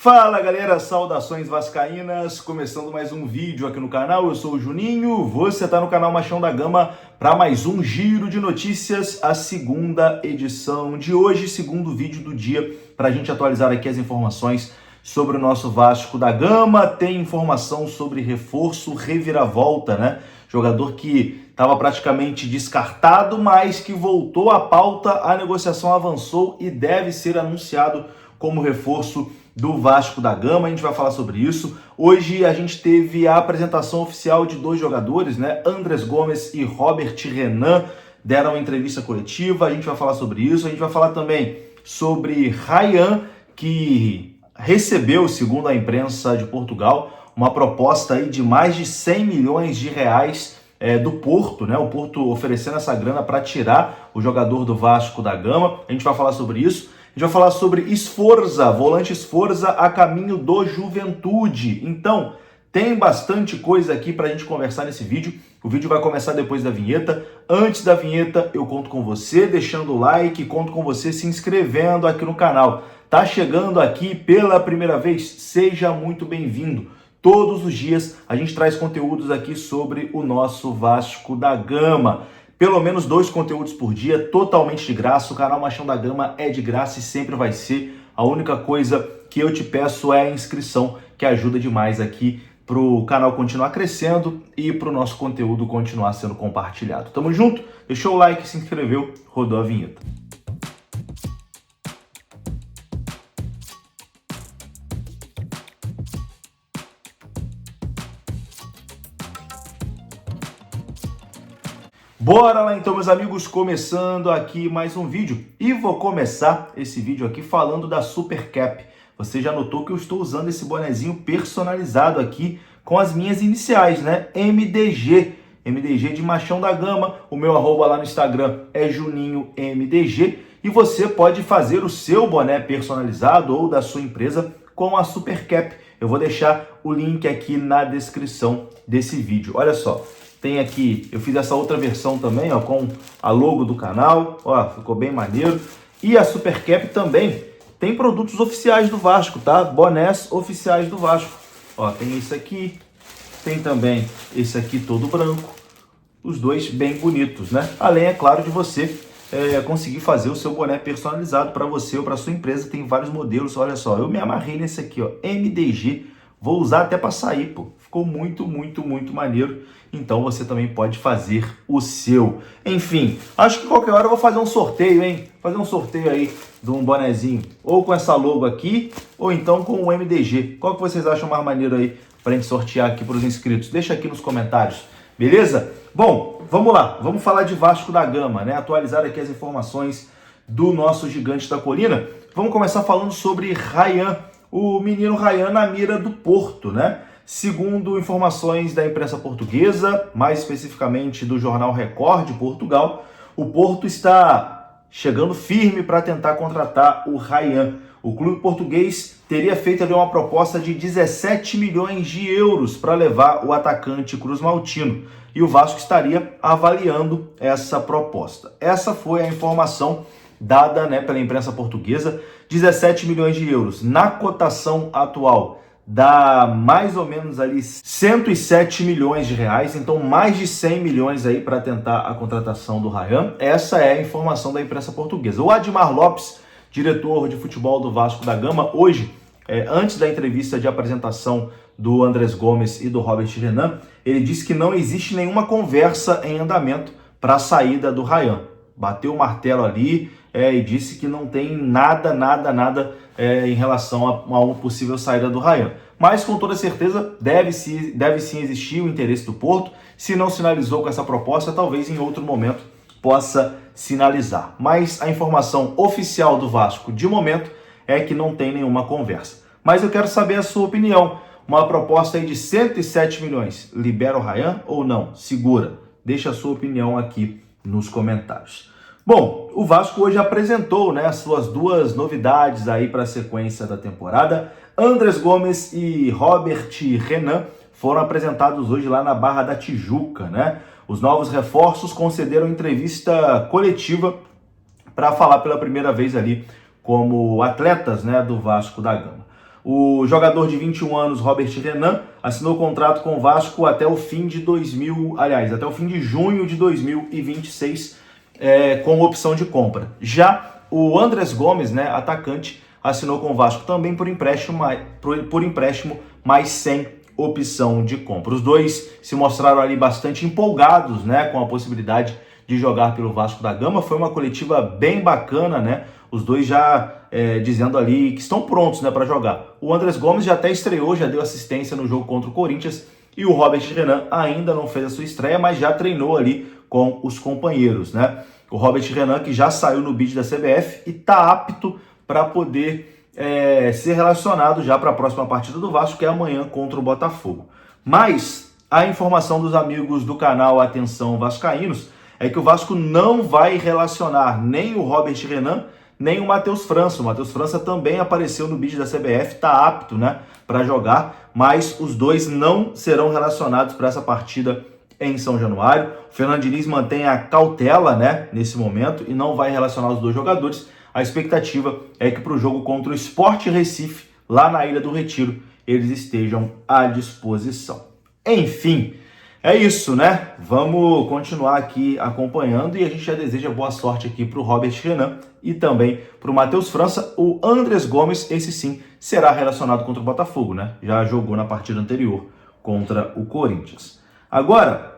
Fala galera, saudações vascaínas, começando mais um vídeo aqui no canal, eu sou o Juninho, você está no canal Machão da Gama para mais um giro de notícias, a segunda edição de hoje, segundo vídeo do dia, para a gente atualizar aqui as informações sobre o nosso Vasco da Gama. Tem informação sobre reforço, reviravolta, né? Jogador que estava praticamente descartado, mas que voltou à pauta, a negociação avançou e deve ser anunciado como reforço do Vasco da Gama. A gente vai falar sobre isso. Hoje a gente teve a apresentação oficial de dois jogadores, né? Andrés Gomes e Robert Renan deram uma entrevista coletiva. A gente vai falar sobre isso. A gente vai falar também sobre Ryan, que recebeu, segundo a imprensa de Portugal, uma proposta aí de mais de 100 milhões de reais do Porto, né? O Porto oferecendo essa grana para tirar o jogador do Vasco da Gama. A gente vai falar sobre isso. A gente vai falar sobre Sforza, volante Sforza a caminho do Juventude. Então, tem bastante coisa aqui para a gente conversar nesse vídeo. O vídeo vai começar depois da vinheta. Antes da vinheta, eu conto com você deixando o like, conto com você se inscrevendo aqui no canal. Tá chegando aqui pela primeira vez? Seja muito bem-vindo. Todos os dias a gente traz conteúdos aqui sobre o nosso Vasco da Gama. Pelo menos 2 conteúdos por dia, totalmente de graça. O canal Machão da Gama é de graça e sempre vai ser. A única coisa que eu te peço é a inscrição, que ajuda demais aqui para o canal continuar crescendo e para o nosso conteúdo continuar sendo compartilhado. Tamo junto? Deixou o like, se inscreveu, rodou a vinheta. Bora lá então, meus amigos, começando aqui mais um vídeo. E vou começar esse vídeo aqui falando da Super Cap. Você já notou que eu estou usando esse bonezinho personalizado aqui com as minhas iniciais, né? MDG. MDG de Machão da Gama. O meu arroba lá no Instagram é JuninhoMDG. E você pode fazer o seu boné personalizado ou da sua empresa com a Super Cap. Eu vou deixar o link aqui na descrição desse vídeo. Olha só. Tem aqui, eu fiz essa outra versão também, ó, com a logo do canal, ó, ficou bem maneiro. E a Super Cap também tem produtos oficiais do Vasco, tá? Bonés oficiais do Vasco. Ó, tem esse aqui, tem também esse aqui todo branco. Os dois bem bonitos, né? Além, é claro, de você conseguir fazer o seu boné personalizado para você ou para sua empresa. Tem vários modelos, olha só. Eu me amarrei nesse aqui, ó, MDG. Vou usar até para sair, pô. Ficou muito, muito, muito maneiro. Então você também pode fazer o seu. Enfim, acho que qualquer hora eu vou fazer um sorteio, hein? Fazer um sorteio aí de um bonezinho. Ou com essa logo aqui, ou então com o MDG. Qual que vocês acham mais maneiro aí pra gente sortear aqui para os inscritos? Deixa aqui nos comentários, beleza? Bom, vamos lá. Vamos falar de Vasco da Gama, né? Atualizar aqui as informações do nosso gigante da colina. Vamos começar falando sobre Ryan. O menino Ryan na mira do Porto, né? Segundo informações da imprensa portuguesa, mais especificamente do jornal Record de Portugal, o Porto está chegando firme para tentar contratar o Ryan. O clube português teria feito ali uma proposta de 17 milhões de euros para levar o atacante cruzmaltino. E o Vasco estaria avaliando essa proposta. Essa foi a informação dada, né, pela imprensa portuguesa. 17 milhões de euros na cotação atual dá mais ou menos ali 107 milhões de reais, então mais de 100 milhões aí para tentar a contratação do Ryan. Essa é a informação da imprensa portuguesa. O Admar Lopes, diretor de futebol do Vasco da Gama, hoje, antes da entrevista de apresentação do Andrés Gomes e do Robert Renan, ele disse que não existe nenhuma conversa em andamento para a saída do Ryan. Bateu o martelo ali e disse que não tem nada em relação a uma possível saída do Ryan. Mas com toda certeza deve sim existir o interesse do Porto. Se não sinalizou com essa proposta, talvez em outro momento possa sinalizar. Mas a informação oficial do Vasco de momento é que não tem nenhuma conversa. Mas eu quero saber a sua opinião. Uma proposta aí de 107 milhões, libera o Ryan ou não? Segura. Deixa a sua opinião aqui nos comentários. Bom, o Vasco hoje apresentou, né, as suas duas novidades aí para a sequência da temporada. Andrés Gomes e Robert Renan foram apresentados hoje lá na Barra da Tijuca, né? Os novos reforços concederam entrevista coletiva para falar pela primeira vez ali como atletas, né, do Vasco da Gama. O jogador de 21 anos, Robert Renan, assinou contrato com o Vasco até o fim de até o fim de junho de 2026, com opção de compra. Já o Andrés Gomes, né, atacante, assinou com o Vasco também por empréstimo, mas sem opção de compra. Os dois se mostraram ali bastante empolgados, né, com a possibilidade de jogar pelo Vasco da Gama. Foi uma coletiva bem bacana, né? Os dois já dizendo ali que estão prontos, né, para jogar. O Andrés Gomes já até estreou, já deu assistência no jogo contra o Corinthians, e o Robert Renan ainda não fez a sua estreia, mas já treinou ali com os companheiros, né? O Robert Renan, que já saiu no bid da CBF e está apto para poder ser relacionado já para a próxima partida do Vasco, que é amanhã contra o Botafogo. Mas a informação dos amigos do canal Atenção Vascaínos é que o Vasco não vai relacionar nem o Robert Renan, nem o Matheus França. O Matheus França também apareceu no bid da CBF, está apto, né, para jogar, mas os dois não serão relacionados para essa partida em São Januário. O Fernando Diniz mantém a cautela, né, nesse momento, e não vai relacionar os dois jogadores. A expectativa é que para o jogo contra o Sport Recife, lá na Ilha do Retiro, eles estejam à disposição. Enfim, é isso, né? Vamos continuar aqui acompanhando e a gente já deseja boa sorte aqui para o Robert Renan e também para o Matheus França. O Andrés Gomes, esse sim, será relacionado contra o Botafogo, né? Já jogou na partida anterior contra o Corinthians. Agora,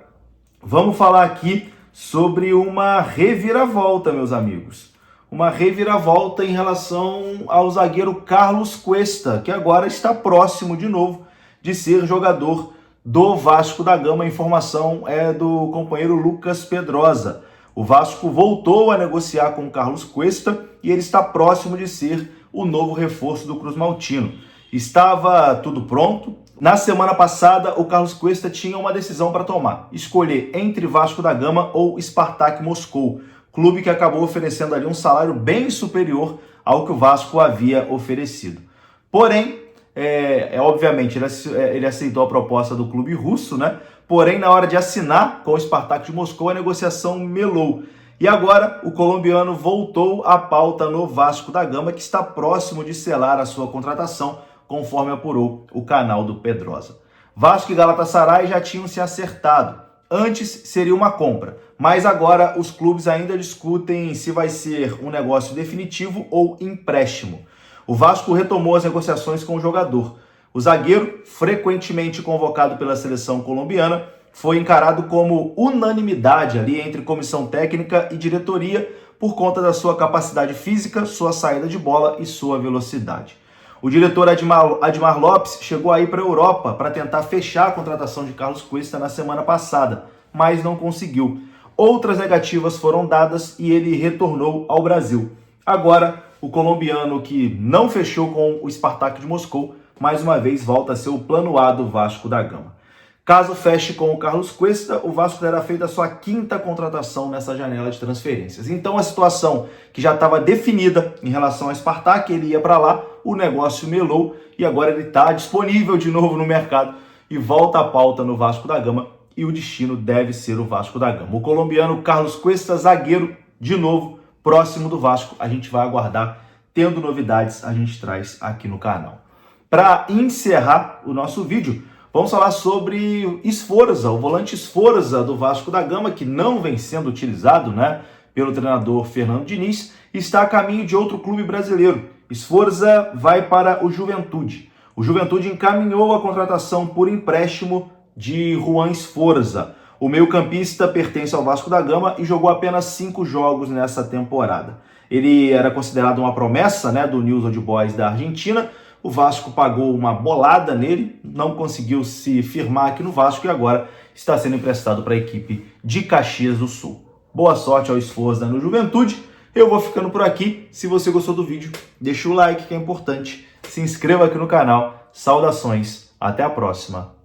vamos falar aqui sobre uma reviravolta, meus amigos. Uma reviravolta em relação ao zagueiro Carlos Cuesta, que agora está próximo de novo de ser jogador do Vasco da Gama. A informação é do companheiro Lucas Pedrosa. O Vasco voltou a negociar com o Carlos Cuesta e ele está próximo de ser o novo reforço do Cruz Maltino. Estava tudo pronto. Na semana passada, o Carlos Cuesta tinha uma decisão para tomar: escolher entre Vasco da Gama ou Spartak Moscou, clube que acabou oferecendo ali um salário bem superior ao que o Vasco havia oferecido. Porém, obviamente, ele aceitou a proposta do clube russo, né? Porém, na hora de assinar com o Spartak de Moscou, a negociação melou. E agora, o colombiano voltou à pauta no Vasco da Gama, que está próximo de selar a sua contratação, conforme apurou o canal do Pedrosa. Vasco e Galatasaray já tinham se acertado. Antes seria uma compra, mas agora os clubes ainda discutem se vai ser um negócio definitivo ou empréstimo. O Vasco retomou as negociações com o jogador. O zagueiro, frequentemente convocado pela seleção colombiana, foi encarado como unanimidade ali entre comissão técnica e diretoria por conta da sua capacidade física, sua saída de bola e sua velocidade. O diretor Admar Lopes chegou aí para a Europa para tentar fechar a contratação de Carlos Cuesta na semana passada, mas não conseguiu. Outras negativas foram dadas e ele retornou ao Brasil. Agora, o colombiano, que não fechou com o Spartak de Moscou, mais uma vez volta a ser o plano A do Vasco da Gama. Caso feche com o Carlos Cuesta, o Vasco terá feito a sua 5ª contratação nessa janela de transferências. Então a situação que já estava definida em relação ao Spartak, ele ia para lá, o negócio melou e agora ele está disponível de novo no mercado e volta à pauta no Vasco da Gama, e o destino deve ser o Vasco da Gama. O colombiano Carlos Cuesta, zagueiro, de novo, próximo do Vasco. A gente vai aguardar. Tendo novidades, a gente traz aqui no canal. Para encerrar o nosso vídeo, vamos falar sobre Sforza, o volante Sforza do Vasco da Gama, que não vem sendo utilizado, né, pelo treinador Fernando Diniz, está a caminho de outro clube brasileiro. Sforza vai para o Juventude. O Juventude encaminhou a contratação por empréstimo de Juan Sforza. O meio-campista pertence ao Vasco da Gama e jogou apenas 5 jogos nessa temporada. Ele era considerado uma promessa, né, do News Old Boys da Argentina. O Vasco pagou uma bolada nele, não conseguiu se firmar aqui no Vasco e agora está sendo emprestado para a equipe de Caxias do Sul. Boa sorte ao Sforza no Juventude. Eu vou ficando por aqui. Se você gostou do vídeo, deixa o like, que é importante. Se inscreva aqui no canal. Saudações, até a próxima.